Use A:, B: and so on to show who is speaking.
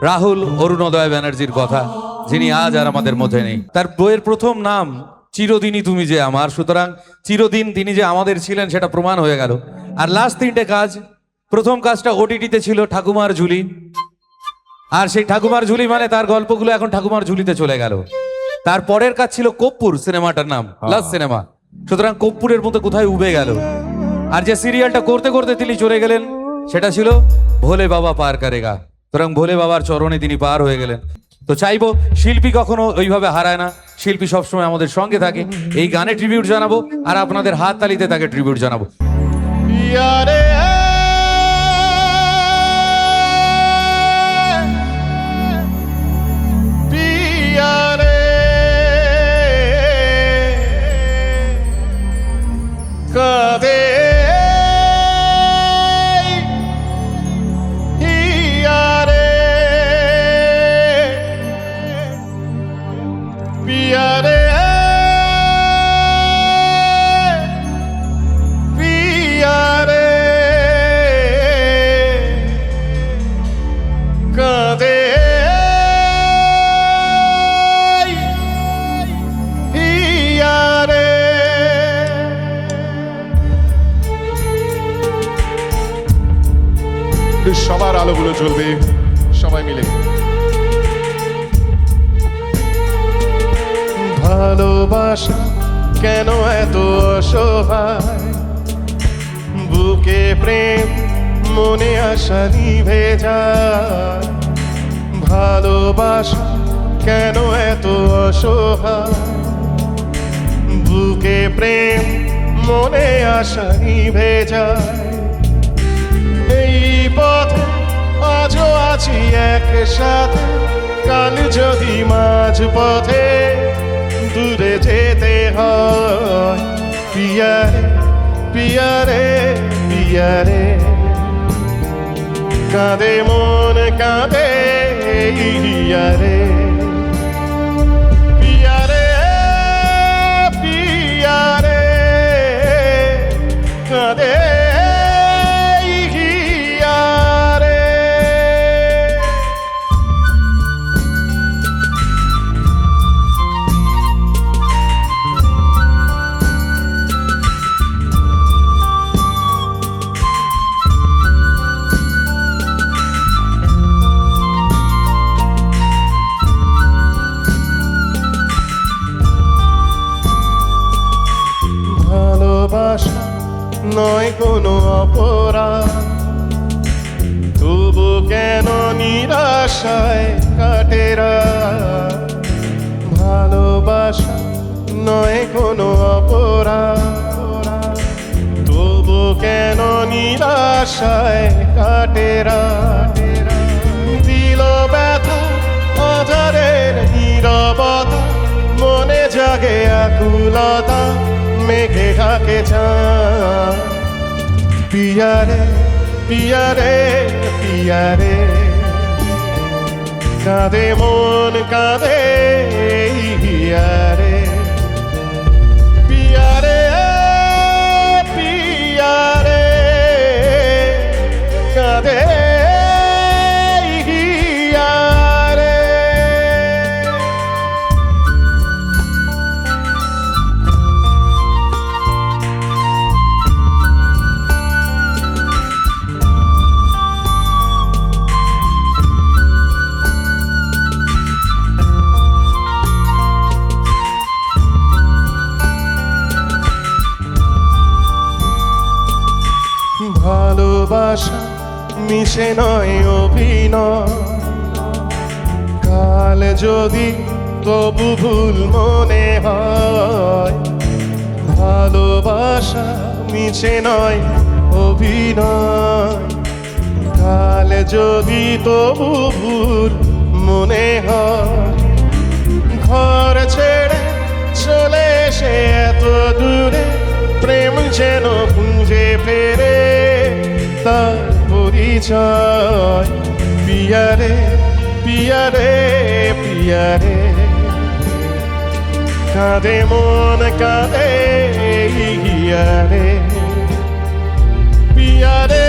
A: রাহুল অরুণোদয় ব্যানার্জির কথা, যিনি আজ আর আমাদের মধ্যে নেই। তার বইয়ের প্রথম নাম চিরদিনই তুমি যে আমার, সুতরাং চিরদিন তিনি যে আমাদের ছিলেন সেটা প্রমাণ হয়ে গেল। আর লাস্ট তিনটে কাজ, প্রথম কাজটা ওটিটিতে ছিল ঠাকুমার ঝুলি, আর সেই ঠাকুমার ঝুলি মানে তার গল্পগুলো এখন ঠাকুমার ঝুলিতে চলে গেল। তার পরের কাজ ছিল কর্পূর, সিনেমাটার নাম লাস্ট সিনেমা, সুতরাং কর্পূরের মতো কোথায় উবে গেল। আর যে সিরিয়ালটা করতে করতে তিনি চলে গেলেন সেটা ছিল ভোলে বাবা পার করেগা, সুতরাং ভোলে বাবার চরণে তিনি পার হয়ে গেলেন। তো চাইবো শিল্পী কখনো ওইভাবে হারায় না, শিল্পী সবসময় আমাদের সঙ্গে থাকে। এই গানে ট্রিবিউট জানাবো আর আপনাদের হাত তালিতে তাকে ট্রিবিউট জানাবো।
B: সবার আলোগুলো জ্বলবে সবাই মিলে। ভালোবাসা কেন এত অসহায়, বুকে প্রেম মনে আশা নিভে যায়। ভালোবাসা কেন এত অসহায়, বুকে প্রেম মনে আশা নিভে যায়। এই পথে আজও আছি একসাথে, কাল যদি মাঝ পথে দূরে যেতে হয়। পিয়ারে পিয়ারে পিয়ারে, কাঁদে মন কাঁদে পিয়ারে। পিয়ারে পিয়ারে কাঁদে। ভালোবাসা নয় কোনো অপরাধ, তবু কেন নিরাশায় কাটে রাত। ভালোবাসা নয় কোনো অপরাধ, তবু কেন নিরাশায় কাটে রাত। দিল ব্যথা আধারের নীরবতা, মনে জাগে আকুলতা, মেঘে ঢাকে চাঁদ। পিয়ারে পিয়ারে পিয়ারে, কাঁদে মন কাঁদে পিয়ারে। পিয়ারে পিয়ারে কাঁদে। ভালোবাসা মিশে নয় অভিনয়, কাল যদি তবু ভুল মনে হয়। ভালোবাসা মিশে নয় অভিনয়, কাল যদি তবু ভুল মনে হয়। ঘর ছেড়ে চলে এসে এত দূরে, প্রেম যেন খুঁজে ফেরে তার পরিচয়। পিয়ারে পিয়ারে পিয়ারে, কাঁদে মন কাঁদে পিয়ারে। পিয়ারে